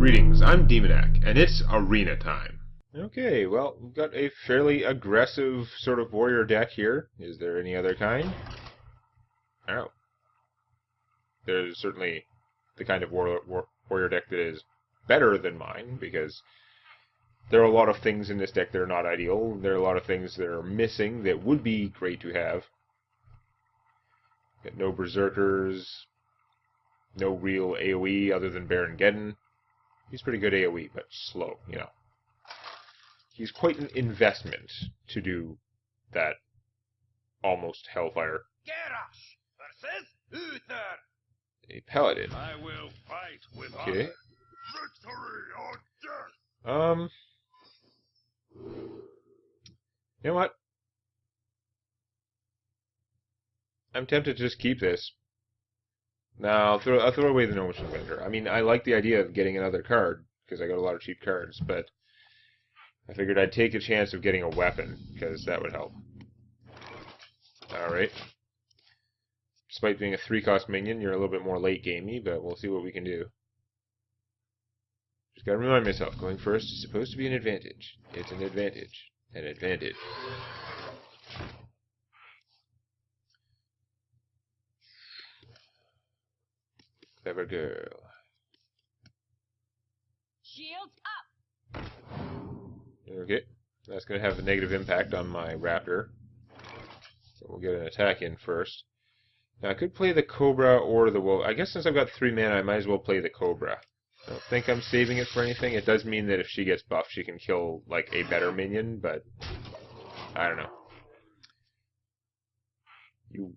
Greetings, I'm Demonac, and it's arena time. Okay, well, we've got a fairly aggressive sort of warrior deck here. Is there any other kind? Oh. There's certainly the kind of warrior deck that is better than mine, because there are a lot of things in this deck that are not ideal. There are a lot of things that are missing that would be great to have. Got no berserkers, no real AoE other than Baron Geddon. He's pretty good AoE, but slow, you know. He's quite an investment to do that almost Hellfire. Geralt versus Uther. A Paladin. I will fight with Okay. honor. Victory or death. You know what? I'm tempted to just keep this. Now, I'll throw away the Notion Vendor. I mean, I like the idea of getting another card, because I got a lot of cheap cards, but I figured I'd take a chance of getting a weapon, because that would help. Alright. Despite being a 3-cost minion, you're a little bit more late-gamey, but we'll see what we can do. Just gotta remind myself, going first is supposed to be an advantage. It's an advantage. An advantage. Clever girl. Shields up. Okay. That's going to have a negative impact on my Raptor. So we'll get an attack in first. Now I could play the Cobra or the Wolf. I guess since I've got 3 mana, I might as well play the Cobra. I don't think I'm saving it for anything. It does mean that if she gets buffed, she can kill, like, a better minion, but I don't know. You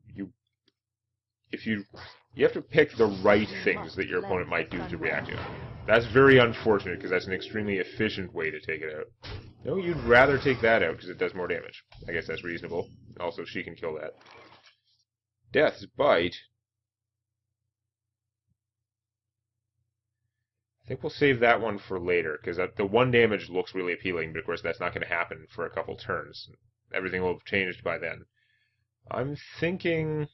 have to pick the right things that your opponent might do to react to. That's very unfortunate, because that's an extremely efficient way to take it out. No, you'd rather take that out, because it does more damage. I guess that's reasonable. Also, she can kill that. Death's Bite. I think we'll save that one for later, because the 1 damage looks really appealing, but of course that's not going to happen for a couple turns. Everything will have changed by then. I'm thinking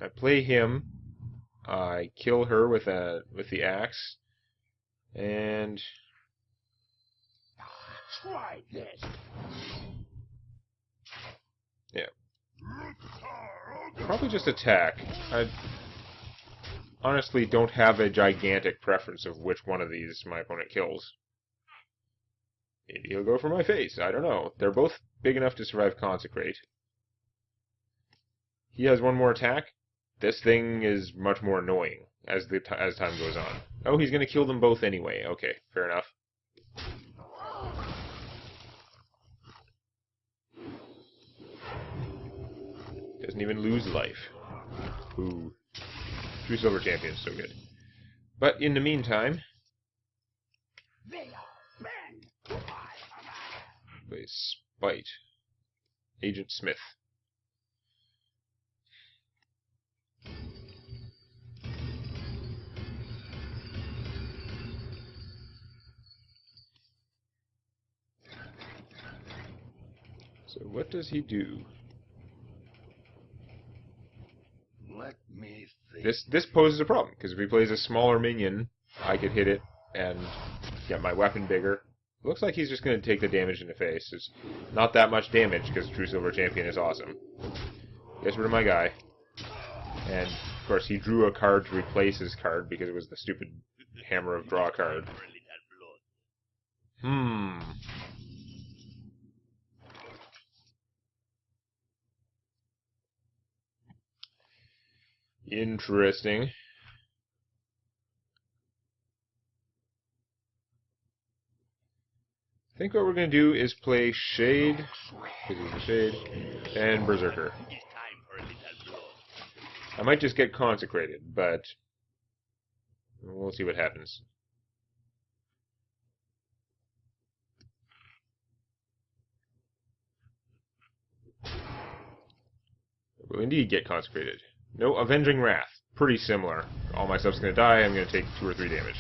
I play him, I kill her with the axe, and Try this. yeah, probably just attack. I honestly don't have a gigantic preference of which one of these my opponent kills. Maybe he'll go for my face. I don't know. They're both big enough to survive Consecrate. He has 1 more attack. This thing is much more annoying as time goes on. Oh, he's going to kill them both anyway. Okay, fair enough. Doesn't even lose life. Ooh. 2 silver champions, so good. But in the meantime, play Spite. Agent Smith. So what does he do? Let me think. This poses a problem, because if he plays a smaller minion, I could hit it and get my weapon bigger. Looks like he's just going to take the damage in the face. It's not that much damage, because True Silver Champion is awesome. Gets rid of my guy. And, of course, he drew a card to replace his card, because it was the stupid Hammer of Draw card. Interesting. I think what we're going to do is play Shade, because he's a Shade, and Berserker. I might just get Consecrated, but we'll see what happens. We'll indeed get Consecrated. No, Avenging Wrath. Pretty similar. All my stuff's going to die, I'm going to take 2 or 3 damage.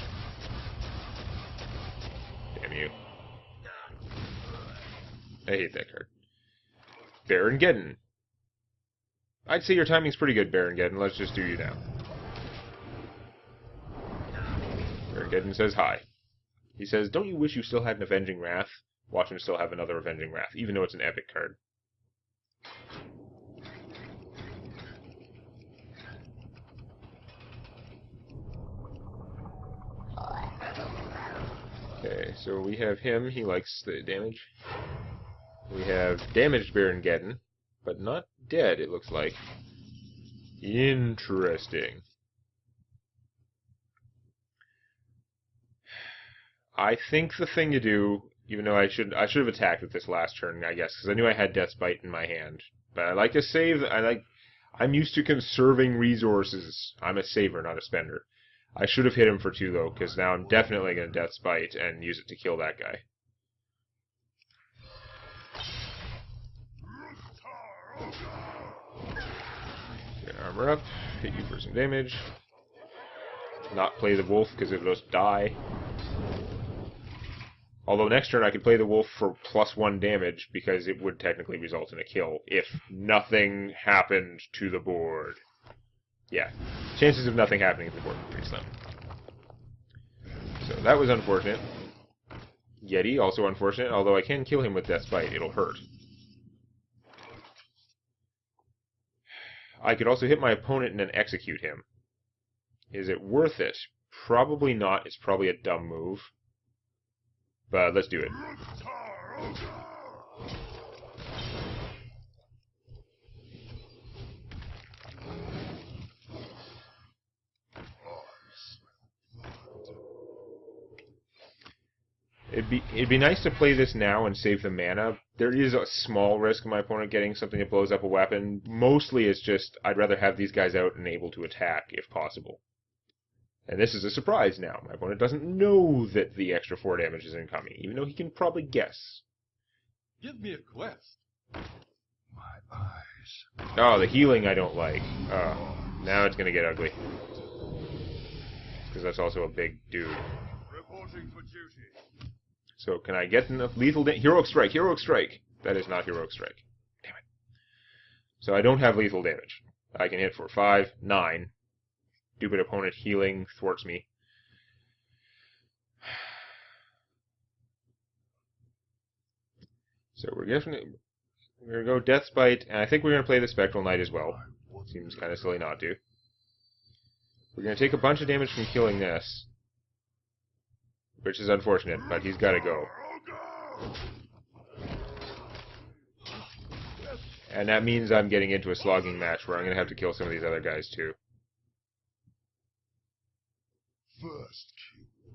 Damn you. I hate that card. Baron Geddon. I'd say your timing's pretty good, Baron Geddon. Let's just do you now. Geddon says hi. He says, don't you wish you still had an Avenging Wrath? Watch him still have another Avenging Wrath, even though it's an epic card. Okay, so we have him. He likes the damage. We have damaged Baron Geddon, but not dead, it looks like. Interesting. I think the thing to do, even though I should have attacked with this last turn, I guess, because I knew I had Death's Bite in my hand. But I like to save. I'm used to conserving resources. I'm a saver, not a spender. I should have hit him for 2 though, because now I'm definitely going to Death's Bite and use it to kill that guy. Get armor up, hit you for some damage. Not play the wolf because it'll just die. Although next turn I could play the wolf for +1 damage because it would technically result in a kill if nothing happened to the board. Yeah, chances of nothing happening to the board are pretty slim. So that was unfortunate. Yeti, also unfortunate, although I can kill him with Death's Bite, it'll hurt. I could also hit my opponent and then execute him. Is it worth it? Probably not. It's probably a dumb move. But let's do it. It'd be nice to play this now and save the mana. There is a small risk of my opponent getting something that blows up a weapon. Mostly it's just I'd rather have these guys out and able to attack if possible. And this is a surprise now. My opponent doesn't know that the extra 4 damage is incoming, even though he can probably guess. Give me a quest. My eyes. Oh, the healing I don't like. Now it's going to get ugly. Because that's also a big dude. Reporting for duty. So can I get enough lethal damage? Heroic Strike! Heroic Strike! That is not Heroic Strike. Damn it. So I don't have lethal damage. I can hit for 5, 9. Stupid opponent healing thwarts me. So we're going to go Death's Bite, and I think we're going to play the Spectral Knight as well. Seems kind of silly not to. We're going to take a bunch of damage from killing this, which is unfortunate, but he's got to go. And that means I'm getting into a slogging match where I'm going to have to kill some of these other guys too. First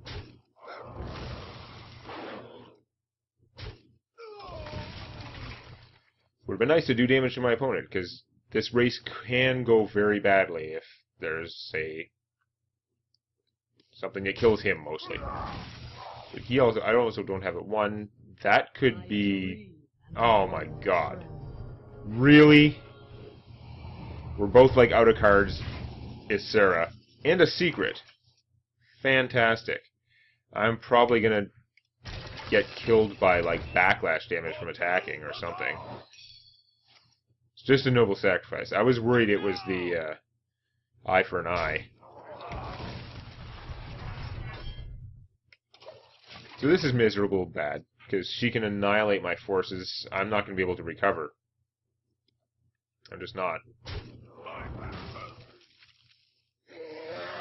kill. Would have been nice to do damage to my opponent, because this race can go very badly if there's, say, something that kills him mostly. But I also don't have it. 1. That could be... Oh my god. Really? We're both like out of cards. It's Sarah. And a secret. Fantastic. I'm probably gonna get killed by like backlash damage from attacking or something. It's just a noble sacrifice. I was worried it was the eye for an eye. So this is miserable bad, because she can annihilate my forces. I'm not going to be able to recover. I'm just not.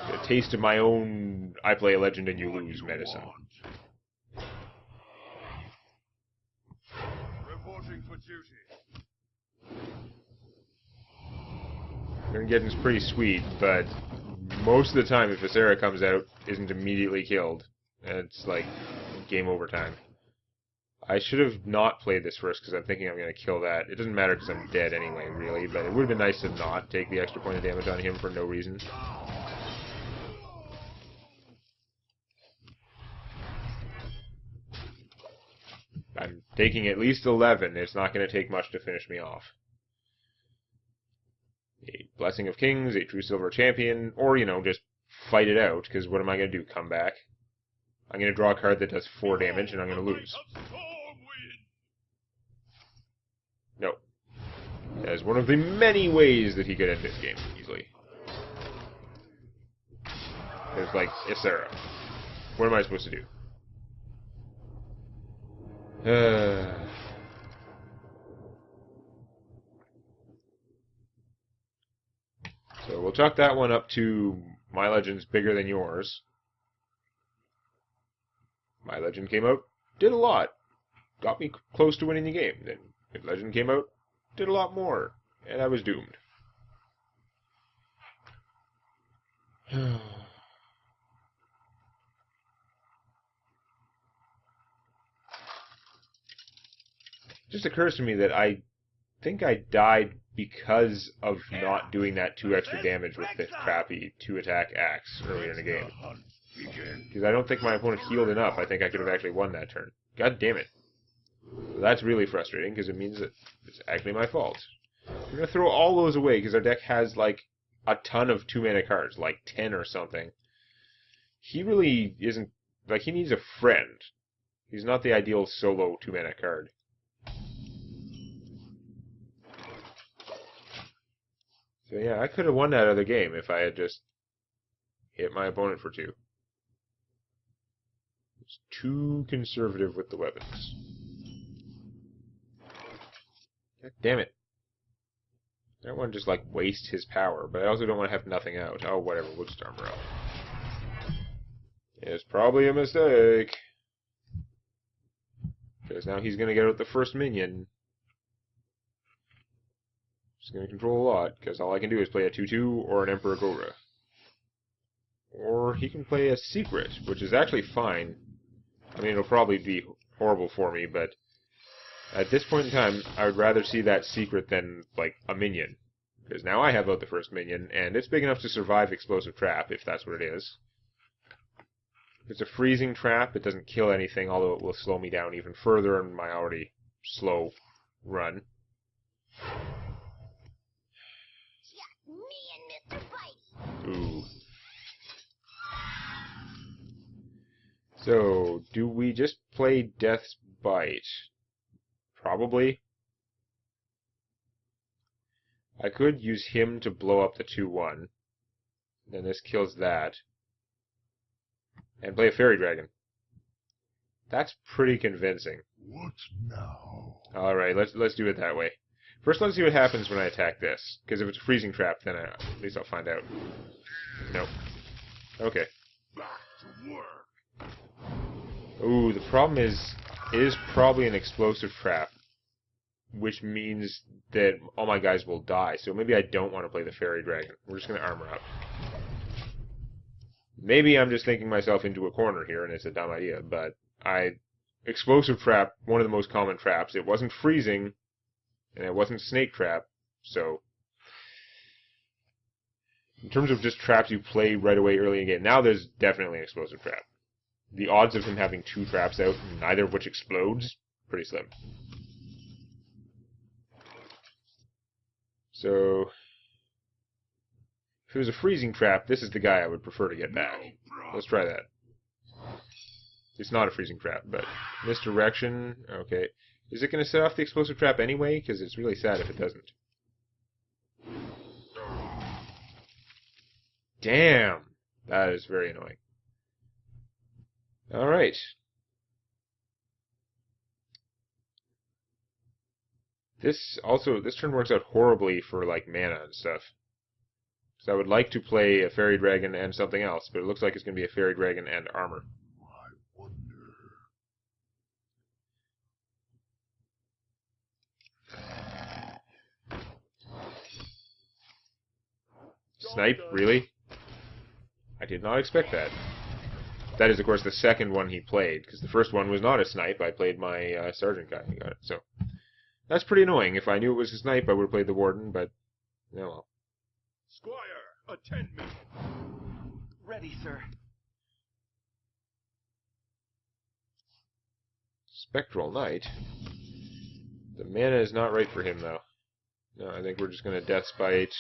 A taste of my own I play a legend and you lose medicine. Reporting for duty. Geddon's pretty sweet, but most of the time if Viscera comes out, isn't immediately killed. And it's like game over time. I should have not played this first because I'm thinking I'm going to kill that. It doesn't matter because I'm dead anyway, really, but it would have been nice to not take the extra point of damage on him for no reason. I'm taking at least 11. It's not going to take much to finish me off. A Blessing of Kings, a True Silver Champion, or, you know, just fight it out, because what am I going to do? Come back? I'm going to draw a card that does 4 damage, and I'm going to lose. No. That is one of the many ways that he could end this game, easily. There's, like, Issera. What am I supposed to do? So we'll chalk that one up to my legend's bigger than yours. My legend came out, did a lot. Got me close to winning the game. Then my legend came out, did a lot more. And I was doomed. Just occurs to me that I think I died because of not doing that 2 extra damage with the crappy 2-attack axe earlier in the game. Because I don't think my opponent healed enough. I think I could have actually won that turn. God damn it. That's really frustrating because it means that it's actually my fault. We're going to throw all those away because our deck has like a ton of 2-mana cards, like 10 or something. He really isn't, like, he needs a friend. He's not the ideal solo 2-mana card. So yeah, I could have won that other game if I had just hit my opponent for 2. It's too conservative with the weapons. God damn it. I don't want to just, like, waste his power, but I also don't want to have nothing out. Oh, whatever, we'll just armor up. It's probably a mistake. Because now he's going to get out the first minion. He's going to control a lot, because all I can do is play a 2/2 or an Emperor Gora. Or he can play a Secret, which is actually fine. I mean, it'll probably be horrible for me, but at this point in time, I would rather see that Secret than, like, a minion. Because now I have out the first minion, and it's big enough to survive Explosive Trap, if that's what it is. If it's a freezing trap, it doesn't kill anything, although it will slow me down even further in my already slow run. Me and Mr. Bite. Ooh. So, do we just play Death's Bite? Probably. I could use him to blow up the 2/1. Then this kills that. And play a Fairy Dragon. That's pretty convincing. What now? Alright, let's do it that way. First, let's see what happens when I attack this. Because if it's a freezing trap, then at least I'll find out. Nope. Okay. Back to work. Ooh, the problem is, it is probably an explosive trap. Which means that all my guys will die. So maybe I don't want to play the Fairy Dragon. We're just going to armor up. Maybe I'm just thinking myself into a corner here, and it's a dumb idea, but Explosive Trap, one of the most common traps. It wasn't freezing, and it wasn't Snake Trap, so in terms of just traps you play right away early in the game, now there's definitely an Explosive Trap. The odds of him having 2 traps out, neither of which explodes, pretty slim. So, if it was a freezing trap, this is the guy I would prefer to get back. Let's try that. It's not a freezing trap, but misdirection, okay. Is it going to set off the explosive trap anyway? Because it's really sad if it doesn't. Damn! That is very annoying. Alright. This turn works out horribly for, like, mana and stuff. So I would like to play a Fairy Dragon and something else, but it looks like it's going to be a Fairy Dragon and armor. I wonder. Snipe? Really? I did not expect that. That is, of course, the second one he played, because the first one was not a snipe. I played my sergeant guy and got it, so that's pretty annoying. If I knew it was a snipe, I would have played the warden, but oh well. Squire, attend me. Ready, sir. Spectral Knight. The mana is not right for him, though. No, I think we're just going to Death Spite,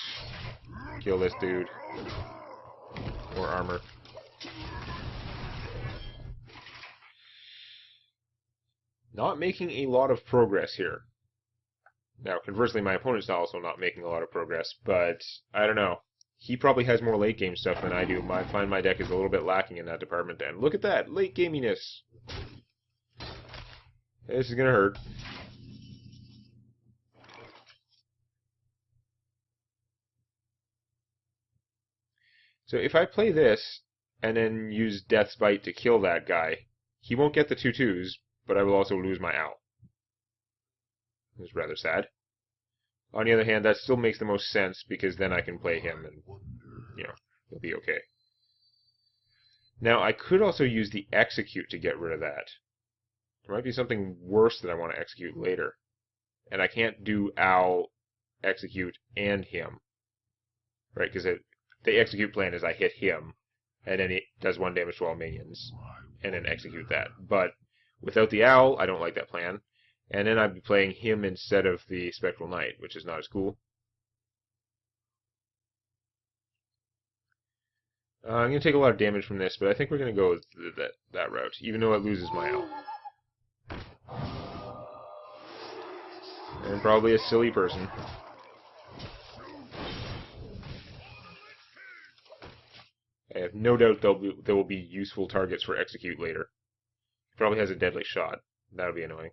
kill this dude, or armor. Not making a lot of progress here. Now, conversely, my opponent's also not making a lot of progress, but I don't know. he probably has more late game stuff than I do. I find my deck is a little bit lacking in that department. And look at that, late gaminess. This is gonna hurt. So if I play this and then use Death's Bite to kill that guy, he won't get the 2/2s, but I will also lose my owl. It's rather sad. On the other hand, that still makes the most sense, because then I can play him and, you know, he'll be okay. Now, I could also use the Execute to get rid of that. There might be something worse that I want to execute later. And I can't do Owl, Execute, and him. Right, because the Execute plan is I hit him, and then he does 1 damage to all minions, and then execute that. But without the Owl, I don't like that plan. And then I'd be playing him instead of the Spectral Knight, which is not as cool. I'm going to take a lot of damage from this, but I think we're going to go with that route, even though it loses my owl. And probably a silly person. I have no doubt there will be useful targets for Execute later. He probably has a deadly shot. That'll be annoying.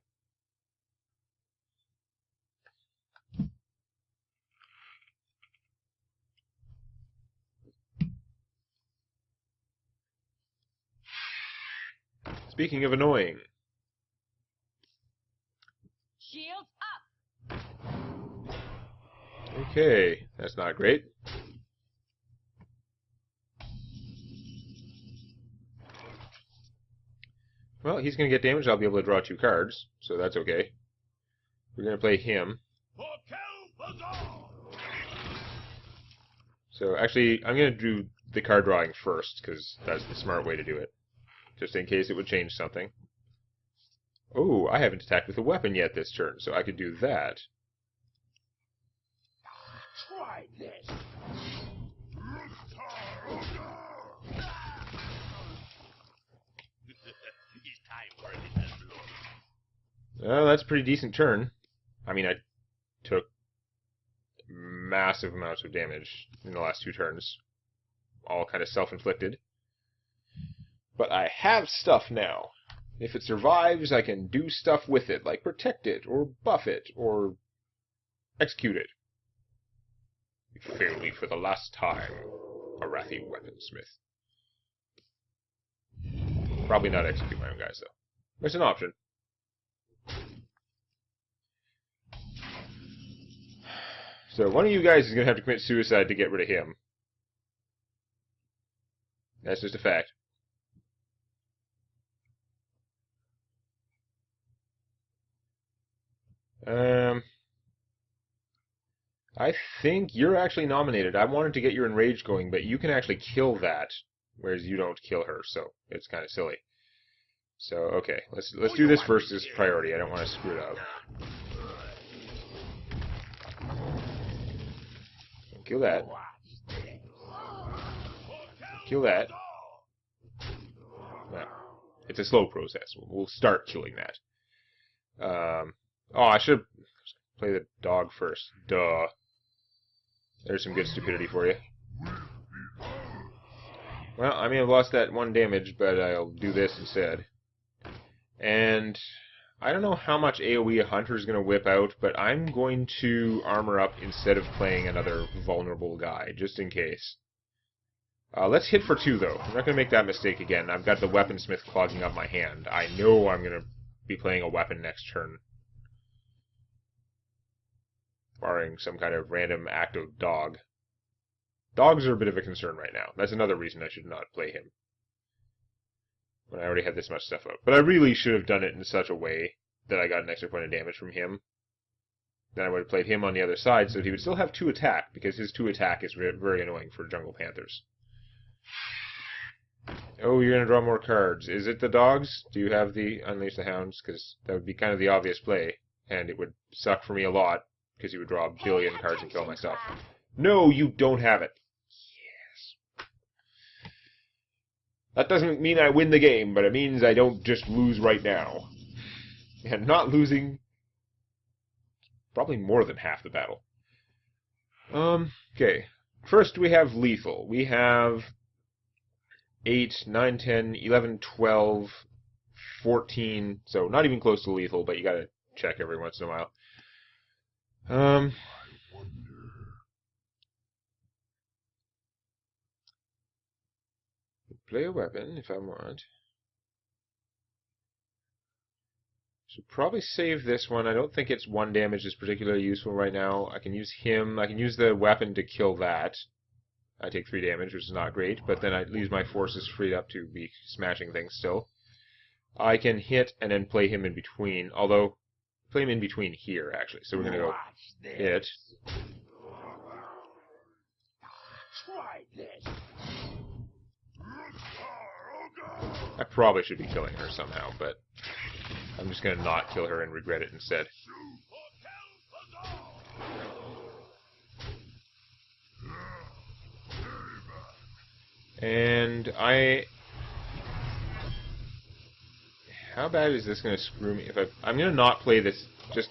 Speaking of annoying. Shields up. Okay, that's not great. Well, he's going to get damaged. I'll be able to draw 2 cards, so that's okay. We're going to play him. So actually, I'm going to do the card drawing first, because that's the smart way to do it. Just in case it would change something. Oh, I haven't attacked with a weapon yet this turn, so I could do that. Try this. Well, that's a pretty decent turn. I mean, I took massive amounts of damage in the last 2 turns. All kind of self-inflicted. But I have stuff now. If it survives, I can do stuff with it, like protect it, or buff it, or execute it. You fail me for the last time, Arathi Weaponsmith. Probably not execute my own guys, though. There's an option. So one of you guys is going to have to commit suicide to get rid of him. That's just a fact. I think you're actually nominated. I wanted to get your enrage going, but you can actually kill that, whereas you don't kill her, so it's kind of silly. So okay, let's do this first as priority. I don't want to screw it up. Kill that. Kill that. Well, it's a slow process. We'll start killing that. Oh, I should play the dog first. Duh. There's some good stupidity for you. Well, I may have lost that 1 damage, but I'll do this instead. And I don't know how much AoE a Hunter's going to whip out, but I'm going to armor up instead of playing another vulnerable guy, just in case. Let's hit for 2, though. I'm not going to make that mistake again. I've got the Weaponsmith clogging up my hand. I know I'm going to be playing a weapon next turn. Barring some kind of random act of dog. Dogs are a bit of a concern right now. That's another reason I should not play him. When I already had this much stuff out. But I really should have done it in such a way that I got an extra point of damage from him. Then I would have played him on the other side, so he would still have 2 attack, because his 2 attack is very annoying for Jungle Panthers. Oh, you're going to draw more cards. Is it the dogs? Do you have the Unleash the Hounds? Because that would be kind of the obvious play, and it would suck for me a lot, because you would draw a billion cards and kill myself. No, you don't have it. Yes. That doesn't mean I win the game, but it means I don't just lose right now. And not losing probably more than half the battle. Okay. first we have lethal. We have 8, 9, 10, 11, 12, 14, so not even close to lethal, but you gotta check every once in a while. Play a weapon if I want. Should probably save this one. I don't think its 1 damage is particularly useful right now. I can use him. I can use the weapon to kill that. I take 3 damage, which is not great, but then it leaves my forces freed up to be smashing things still. I can hit and then play him in between, although play him in between here, actually. So we're going to go hit. Try this. I probably should be killing her somehow, but I'm just going to not kill her and regret it instead. And how bad is this going to screw me? I'm going to not play this, just,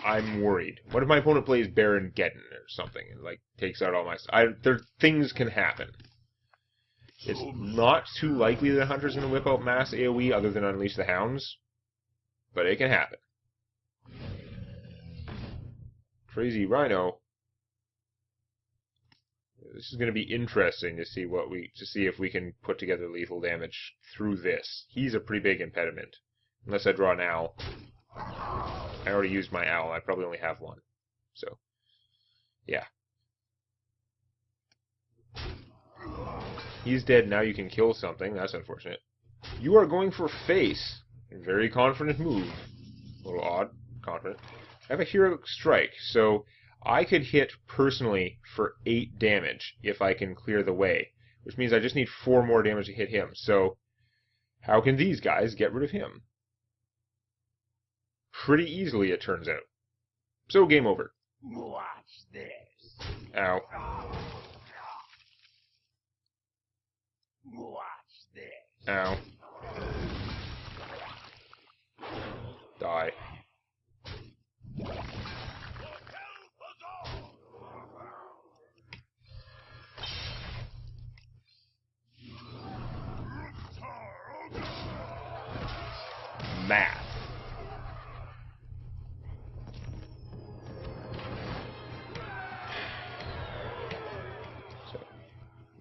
I'm worried. What if my opponent plays Baron Geddon or something, and, like, takes out all my... things can happen. It's not too likely that Hunter's going to whip out mass AoE other than Unleash the Hounds, but it can happen. Crazy Rhino. This is going to be interesting to see if we can put together lethal damage through this. He's a pretty big impediment. Unless I draw an owl. I already used my owl. I probably only have one. So, yeah. He's dead. Now you can kill something. That's unfortunate. You are going for face. A very confident move. A little odd. Confident. I have a heroic strike, so I could hit personally for 8 damage if I can clear the way, which means I just need 4 more damage to hit him. So, how can these guys get rid of him? Pretty easily, it turns out. So, game over. Watch this. Ow. Watch this. Ow. Die. Math. So,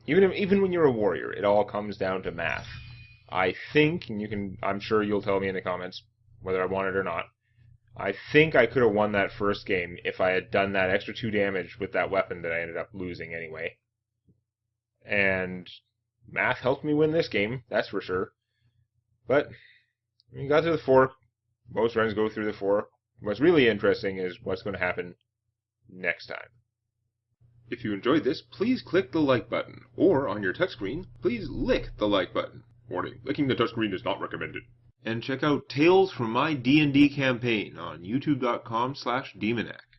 even when you're a warrior, it all comes down to math. I think, and I'm sure you'll tell me in the comments whether I want it or not, I think I could have won that first game if I had done that extra 2 damage with that weapon that I ended up losing anyway. And math helped me win this game, that's for sure. But we got to the 4. Most runs go through the 4. What's really interesting is what's going to happen next time. If you enjoyed this, please click the like button, or on your touchscreen, please lick the like button. Warning, licking the touchscreen is not recommended. And check out Tales from My D&D Campaign on youtube.com/Demonac.